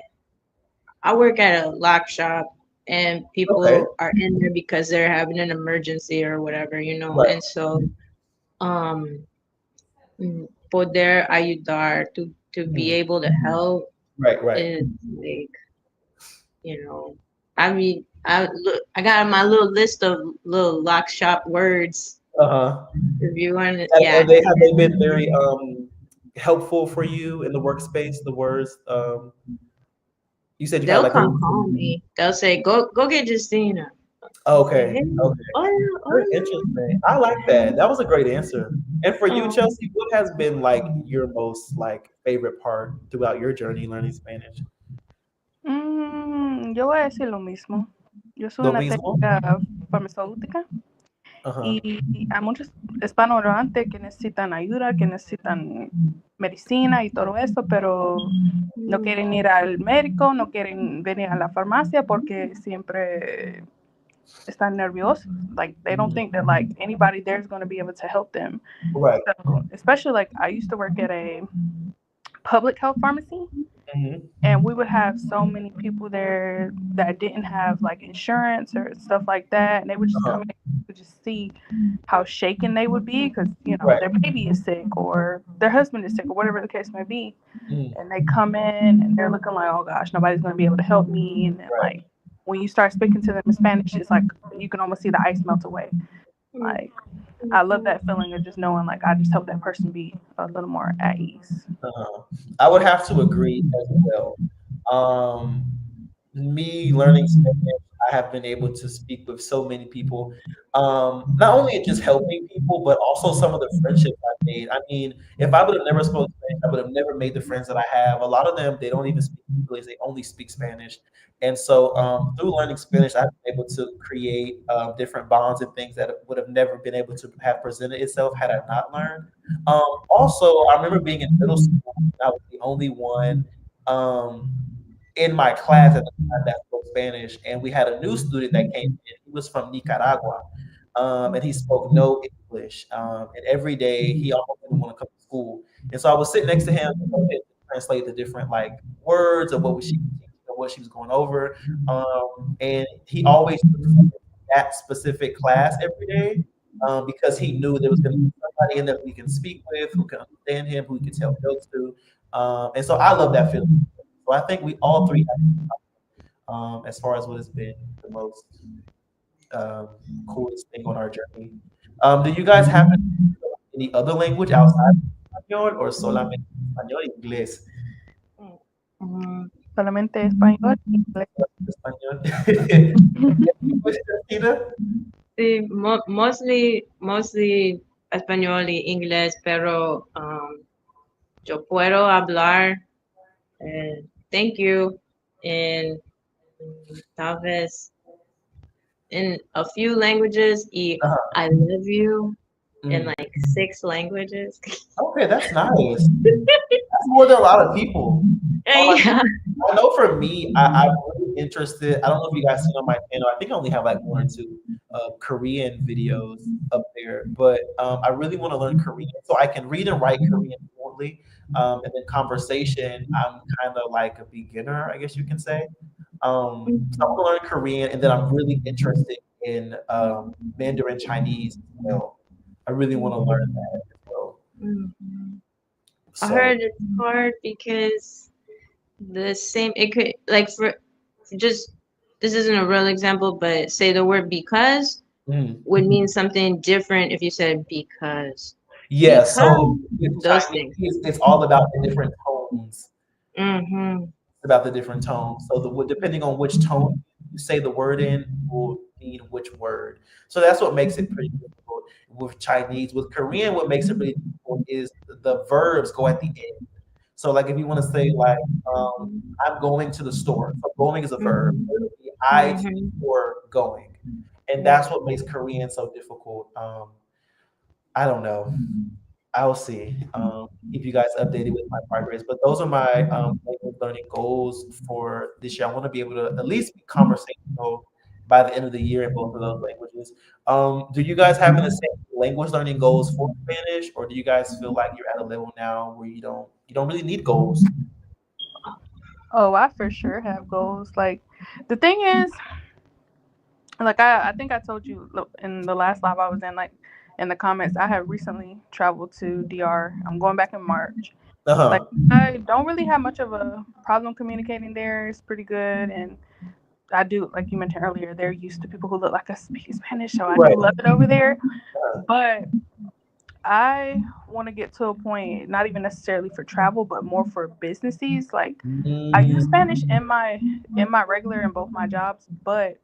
I work at a lock shop, and Okay. people are in there because they're having an emergency or whatever, you know, Right. and so um poder ayudar, to be Mhm. able to help Right, right. is like, you know, I mean, I got my little list of little lock shop words. Uh-huh. If you want to, And yeah, have they been very helpful for you in the workspace, the words? You said you had they'll like a come call me. They'll say, "Go get Justina." I'll say, okay, "Hey, okay. hola, Very interesting. I like that. That was a great answer. And for you, hola." Chelsea, what has been like your most like favorite part throughout your journey learning Spanish? Yo voy a decir lo mismo. Yo soy Lo una mismo? técnica farmacéutica Uh-huh. y hay muchos hispanohablantes que necesitan ayuda, que necesitan medicina y todo eso, pero no quieren ir al médico, no quieren venir a la farmacia porque siempre están nerviosos. Like, they don't think that like anybody there is going to be able to help them. Right. So, especially like I used to work at a public health pharmacy, Hmm. and we would have so many people there that didn't have like insurance or stuff like that, and they would just Uh-huh. come in to just see how shaken they would be because Right. their baby is sick or their husband is sick or whatever the case may be, Mhm. and they come in and they're looking like, oh gosh, nobody's going to be able to help me, and then Right. like when you start speaking to them in Spanish, it's like you can almost see the ice melt away. Like, I love that feeling of just knowing like I just helped that person be a little more at ease. Uh-huh. I would have to agree as well. Um, Me learning Spanish, I have been able to speak with so many people. Not only in just helping people, but also some of the friendships I've made. I mean, if I would have never spoken Spanish, I would have never made the friends that I have. A lot of them, they don't even speak English; they only speak Spanish. And so, through learning Spanish, I've been able to create different bonds and things that would have never been able to have presented itself had I not learned. Also, I remember being in middle school, and I was the only one. Um, in my class at the time that spoke Spanish, and we had a new student that came in. He was from Nicaragua, and he spoke no English. And every day he almost didn't want to come to school. And so I was sitting next to him, and translate the different like words of what she was teaching or what she was going over. And he always looked forward to that specific class every day. Because he knew there was going to be somebody in there who he can speak with, who can understand him, who he can tell jokes to, and so I love that feeling. So I think we all three have, as far as what has been the most um, coolest thing on our journey. Do you guys happen to speak any other language outside of Espanol or solamente Espanol y Inglés? Um, Solamente español y inglés. Espanol. English, Christina? sí, mostly español y inglés, pero yo puedo hablar thank you in tal vez in a few languages y Uh-huh. I love you in Mm. like 6 languages. Okay, that's nice. That's more than a lot of people. Like, Yeah. I know for me, I'm really interested. I don't know if you guys seen on my channel. I think I only have like one or two Korean videos up there, but I really want to learn Korean so I can read and write Korean fluently. And then conversation, I'm kind of like a beginner, I guess you can say. So I want to learn Korean, and then I'm really interested in Mandarin Chinese as well. I really want to learn that as well. Mhm. I So, heard it's hard because the same it could like for just this isn't a real example, but say the word because mhm. would mean something different if you said Yeah, because so with those things. Chinese, it's all about the different tones. Mm-hmm. It's about the different tones. So depending on which tone you say the word in will mean which word. So that's what makes it pretty difficult with Chinese. With Korean, what makes it really difficult is the verbs go at the end. So like if you want to say like I'm going to the store. So going is a verb. So it'll be I to the Mhm. store going. And Yeah. that's what makes Korean so difficult. I don't know. I'll see. Keep you guys updated with my progress. But those are my language learning goals for this year. I want to be able to at least be conversational by the end of the year in both of those languages. Do you guys have the same language learning goals for Spanish, or do you guys feel like you're at a level now where you don't really need goals? Oh, I for sure have goals. Like the thing is, like I think I told you in the last live I was in, like in the comments, I have recently traveled to DR. I'm going back in March. Uh Like huh. I don't really have much of a problem communicating there. It's pretty good, and I do, like you mentioned earlier, they're used to people who look like us speaking Spanish, so I do Right. love it over there. But I want to get to a point, not even necessarily for travel, but more for businesses. Like I use Mm, Spanish in my regular in both my jobs, but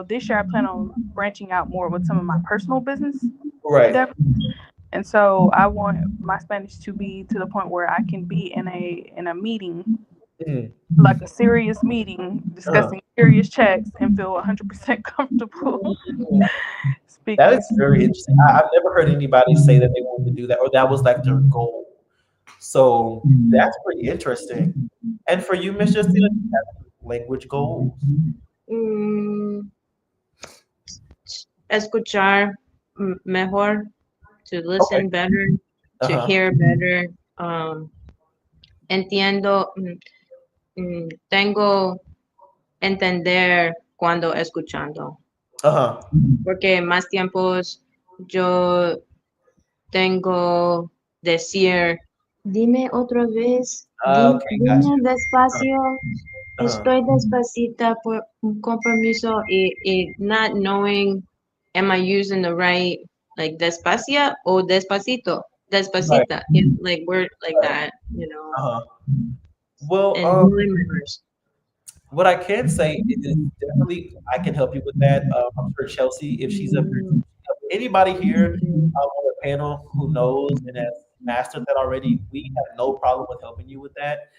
this year I plan on branching out more with some of my personal business right. endeavors. And so I want my Spanish to be to the point where I can be in a meeting, Mm, like a serious meeting, uh-huh. discussing serious checks, and feel 100% comfortable Mm. That speaking. is very interesting. I've never heard anybody say that they wanted to do that or that was like their goal. So that's pretty interesting. And for you, Miss Justina, do you have any language goals? Mm, escuchar mejor, to Okay. listen better, to Uh-huh. hear better. Entiendo, tengo entender cuando escuchando, Uh-huh. porque más tiempos yo tengo decir, dime otra vez, Okay, gotcha. dime Uh-huh. despacio, Uh-huh. estoy despacita con permiso, y not knowing, am I using the right, like despacia or despacito, Right, despacita, like word like right. that, Uh-huh. Well, and really matters. what I can say is definitely I can help you with that. I'm sure Chelsea, if she's up here, too, she can help. Anybody here on the panel who knows and has mastered that already, we have no problem with helping you with that.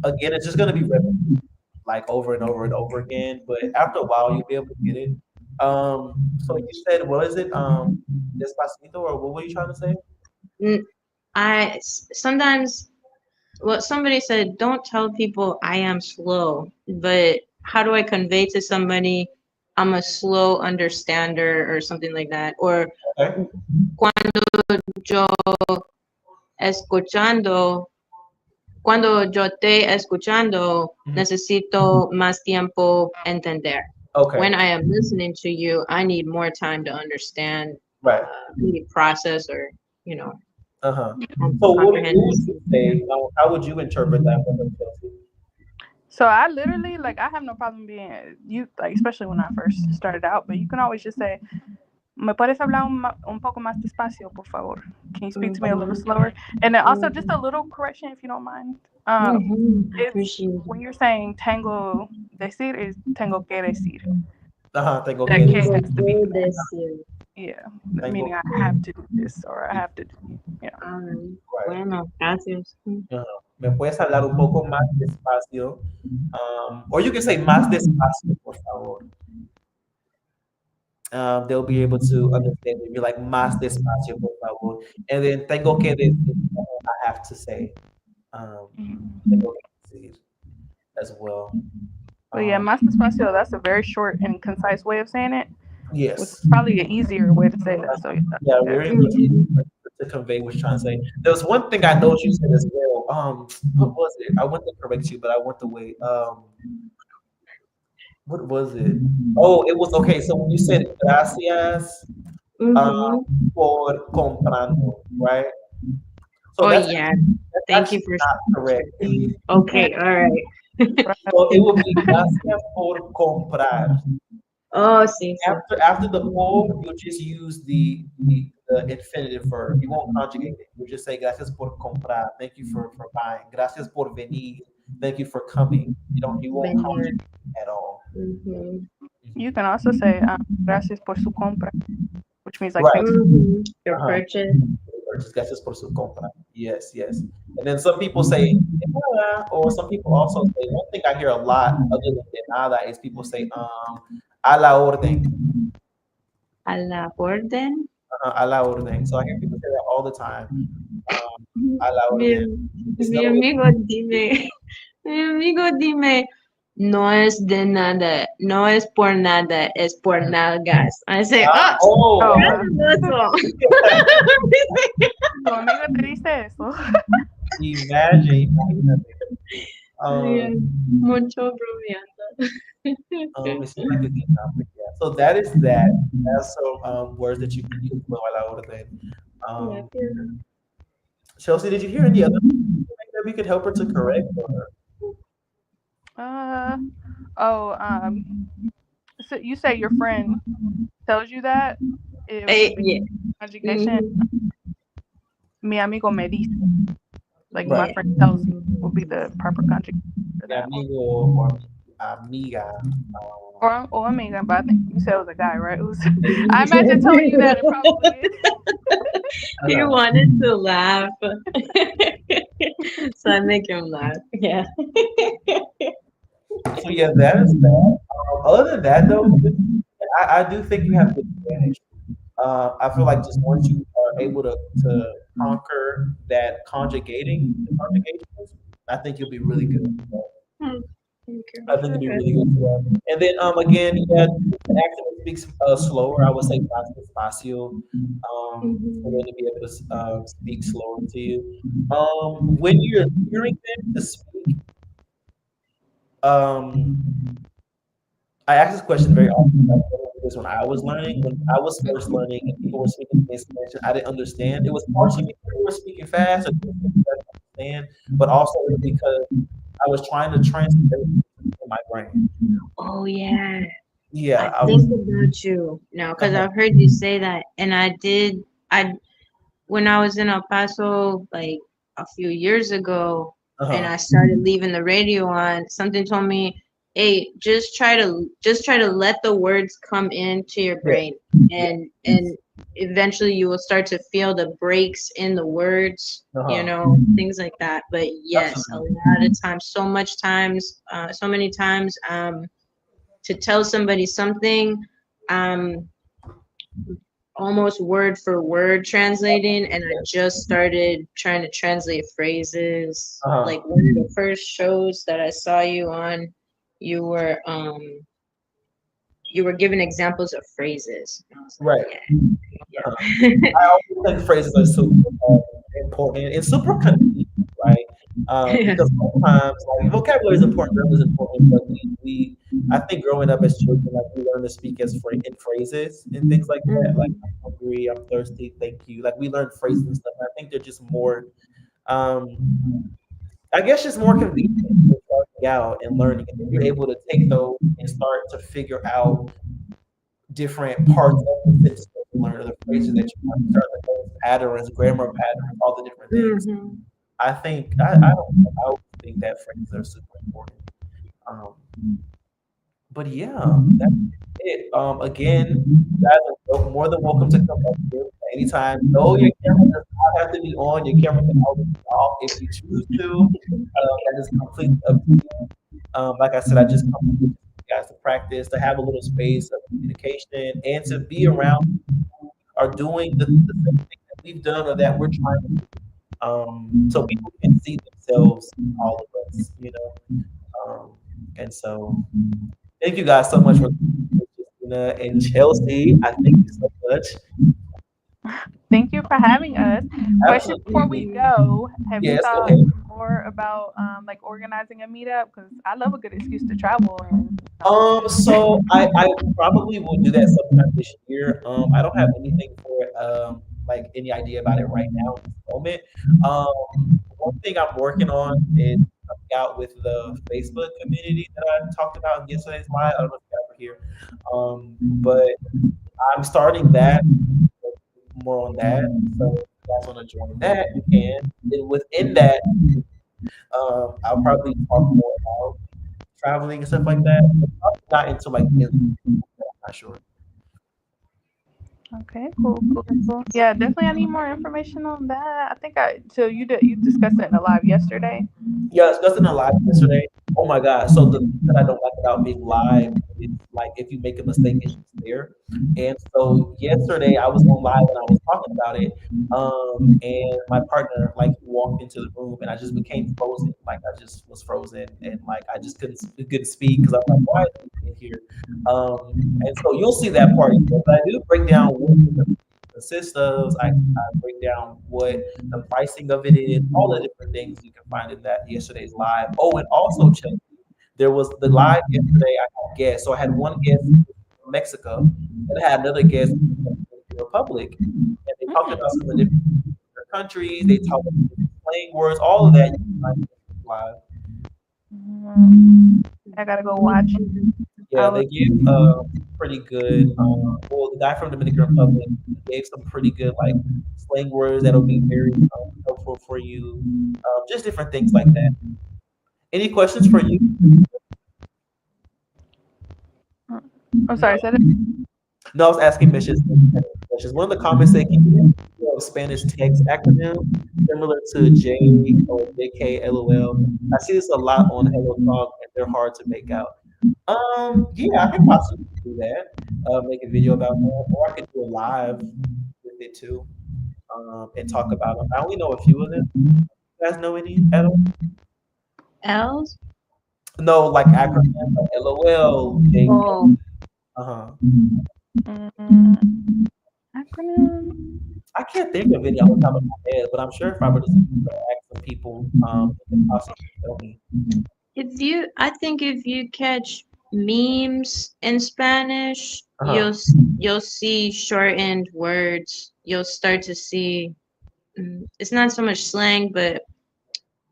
Again, it's just going to be repetition, like over and over and over again. But after a while, you'll be able to get it. So you said, what is it? Despacito, or what were you trying to say? Mm, sometimes, well, somebody said, don't tell people I am slow, but how do I convey to somebody I'm a slow understander or something like that? Or Okay. yo escuchando, cuando yo te escuchando, Mhm. necesito más tiempo entender. Okay. When I am listening to you, I need more time to understand, Right. maybe process or, you know, Uh-huh. So comprehend. what would you say? How would you interpret that for them, Chelsea? So I literally, like, I have no problem being you, like, especially when I first started out. But you can always just say, "Me puedes hablar un poco más despacio, por favor? Can you speak to me a little Mhm, slower?" And then also just a mhm, little correction, if you don't mind. It's appreciate when it. you're saying tengo decir is tengo que decir. Ajá, tengo That que K Tengo decir, has to be que there. decir. Yeah, tengo meaning I que have to do this or I decir. have to do. Yeah. Right. Bueno, gracias. Ajá. ¿Me puedes hablar un poco más despacio? Or you can say más despacio, por favor. They'll be able to understand if you're like más despacio, por favor. And then tengo que decir, I have to say. Um, tengo que decir as well. But yeah, Um, más despacio. That's a very short and concise way of saying it, which is yes. probably an easier way to say it. So yeah, Yeah, there. very much easier to convey what you're trying to say. There was one thing I know you said as well. What was it? I went to correct you, but I went to wait. What was it? Oh, it was okay. So when you said gracias um, Mm-hmm. por comprando, right? So Oh that's yeah. that's Thank you actually for not correct. Yeah. Okay, all right. So it would be gracias por comprar. Oh, sí, sí. After the por, you'll just use the infinitive verb. You won't conjugate it. You'll just say gracias por comprar. Thank you for buying. Gracias por venir. Thank you for coming. You won't Venir. conjugate at all. Mm-hmm. You can also say gracias por su compra, which means like Right. thanks. Your Uh-huh. purchase. Or just gracias por su compra. Yes, yes. And then some people say "de or some people also say one thing I hear a lot other than de nada is people say a la orden. A la orden. A la orden. So I hear people say that all the time. A la Mi, orden. It's mi no, it, amigo dime, mi amigo dime, no es de nada, no es por nada, es por nalgas. I say, oh, oh Oh, wow. wow. that's all. Tu amigo te dice eso. Imagine, imagine. Yeah, Um, mucho bromeando. it seems like a good topic. Yeah. So that is that. That's some words that you can use as well. A la orden. Yeah, Um, Chelsea, did you hear any other that we could help her to correct? Or, Uh, oh, so you say your friend tells you that it would be yeah. conjugation. Mhm. Mi amigo me dice, like my right. friend tells me, will be the proper conjugation for Mi that. amigo or amiga. Or amiga, but I think you said it was a guy, right? It was, I imagine telling you that it probably is. He Uh, wanted to laugh, so I make him laugh. Yeah. so yeah, that is that. Other than that, though, I do think you have the advantage. I feel like just once you are able to conquer that the conjugations, I think you'll be really good. Hmm, thank you. I think you'll be Okay. really good for that. And then again, yeah, the accent speaks slower. I would say más despacio, for them Mhm. to be able to speak slower to you. When you're hearing them to speak, um, I ask this question very often. Like, this when I was learning, when I was first learning, and people were speaking to me in Spanish, I didn't understand. It was partially because they were speaking fast, or they didn't understand, but also it was because I was trying to translate in my brain. Oh yeah, Yeah, I I was. think about you now because Uh-huh, I've heard you say that, and I did. I when I was in El Paso like a few years ago, and uh-huh. I started leaving the radio on. Something told me, "Hey, just try to let the words come into your Yeah, brain, yeah, and eventually you will start to feel the breaks in the words, uh-huh. things like that." But yes, a Absolutely. lot of times, so many times, to tell somebody something, um almost word for word translating, and I just started trying to translate phrases. Like Uh-huh. one of the first shows that I saw you on, you were you were giving examples of phrases. And I was like, Right. yeah, Uh-huh. yeah. I always think phrases are super important and super convenient, right? Because sometimes like vocabulary is important, grammar is important, but we I think growing up as children, like we learn to speak in phrases and things like that. Like Mhm. I'm hungry, I'm thirsty, thank you. Like we learn phrases and stuff. And I think they're just more um I guess just more convenient for starting out and learning. And then you're able to take those and start to figure out different parts of the sentence that you learn, or the phrases that you learn, start to notice patterns, grammar patterns, all the different things. Mhm. I think I always think that phrases are super important. Um, but yeah, that's it. Again, you guys are more than welcome to come up here anytime. No, your camera does not have to be on. Your camera can always be off if you choose to. That is completely up to you. Like I said, I just come here for you guys to practice, to have a little space of communication, and to be around are doing the same thing that we've done or that we're trying to do. So people can see themselves in all of us, you know. And so thank you guys so much for Justina and Chelsea. I thank you so much. Thank you for having us. Question before we Absolutely. go: have you Yes, go thought ahead. more about like organizing a meetup? Because I love a good excuse to travel and So I probably will do that sometime this year. I don't have anything for it, like any idea about it right now at this moment. One thing I'm working on is coming out with the Facebook community that I talked about in yesterday's live. I don't know if you guys were here, but I'm starting that more on that. So if you guys want to join that, you can. And within that, I'll probably talk more about traveling and stuff like that. But probably not into like daily. I'm not sure. Okay, cool, cool, cool. Yeah, definitely I need more information on that. I think you discussed it in a live yesterday. Yeah, it's nothing live yesterday. Oh my God. So the thing that I don't like about being live is like if you make a mistake, it's just there. And so yesterday I was on live and I was talking about it. And my partner, like he walked into the room and I just became frozen. Like I just was frozen and like I just couldn't speak because I'm like, why is he in here? And so you'll see that part. But I do break down what it consists of. I break down what the pricing of it is, all the different things you can find in that yesterday's live. Oh, and also Chelsea, there was the live yesterday. I had guests, so I had one guest from Mexico, and I had another guest from the Dominican Republic, and they talked about some of the different countries. They talked about different slang words, all of that. You can find live. Mm, I gotta go watch. I Yeah, will. they gave pretty good. Well, the guy from the Dominican Republic gave some pretty good like slang words that'll be very helpful for you. Just different things like that. Any questions for you? I'm No, sorry, said it. no. I was asking Missions questions. One of the comments said, "Can you make a Spanish text acronym similar to J or JK LOL?" I see this a lot on Hello Talk, and they're hard to make out. Yeah, I could possibly do that. Make a video about that, or I could do a live with it too, and talk about them. I only know a few of them. You guys know any at all? L's? No, like acronyms like LOL, JK. Oh, Uh-huh. Mm, acronym. I can't think of any off the top of my head, but I'm sure if I were to ask some people, they could possibly tell me. I think if you catch memes in Spanish, Uh-huh. you'll see shortened words. You'll start to see. It's not so much slang, but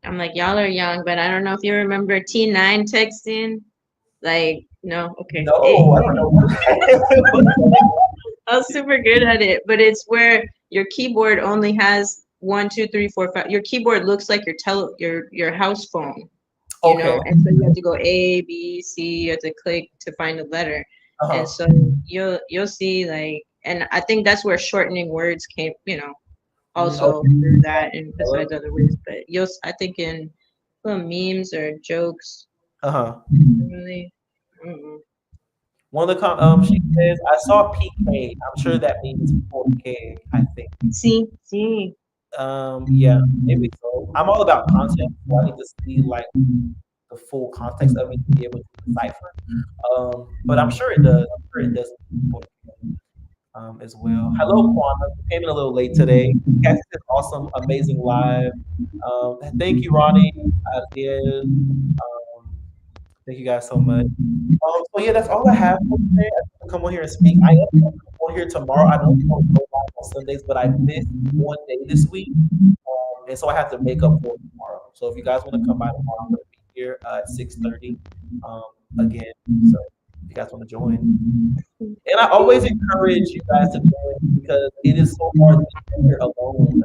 I'm like y'all are young, but I don't know if you remember T9 texting. Like no, okay. No, I don't know what. I was super good at it, but it's where your keyboard only has one, two, three, four, five. Your keyboard looks like your house phone, Okay. and so you have to go A, B, C. You have to click to find a letter, and Uh-huh. so you'll see like, and I think that's where shortening words came, also Okay. through that and Hello? besides other ways. But I think in little memes or jokes, Uh-huh. really. Mm-mm. One of the she says, I saw PK. I'm sure that means 4K, I think. See. Yeah, maybe so. I'm all about context, so I need to see like the full context of it to be able to decipher. But I'm sure it does. I'm sure it does mean 4K, as well. Hello, Quana. You came in a little late today. Catch this awesome, amazing live. Thank you, Ronnie. Adiel. Um, thank you guys so much. So yeah, that's all I have for today. I just want to come on here and speak. I am going to come on here tomorrow. I don't want to go live on Sundays, but I missed one day this week, and so I have to make up for it tomorrow. So if you guys want to come by tomorrow, I'm going to be here at 6:30 um, again. So if you guys want to join, and I always encourage you guys to join because it is so hard to be here alone.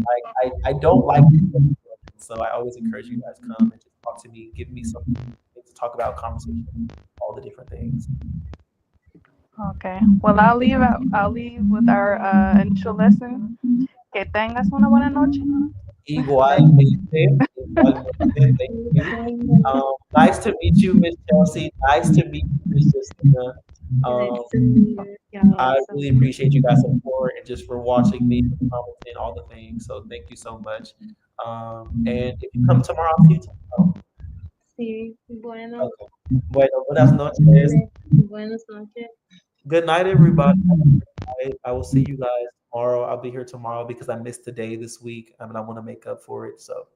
Like I don't like people, so I always encourage you guys come and just talk to me, give me some things to talk about, conversation, all the different things. Okay. Well, I'll leave with our initial lesson. Que tengas una buena noche. Igualmente, igualmente, thank you. Nice to meet you, Miss Chelsea. Nice to meet you, Miss Justina. Um, I really appreciate you guys' support and just for watching me, for commenting, all the things. So thank you so much. And if you come tomorrow, I'll see you tomorrow. Sí, bueno, Okay. Bueno, buenas noches. buenas noches. Good night, everybody. I will see you guys tomorrow. I'll be here tomorrow because I missed today this week, and I want to make up for it. So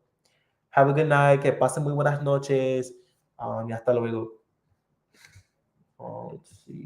have a good night. Que pasen muy buenas noches. Y hasta luego. Let's see.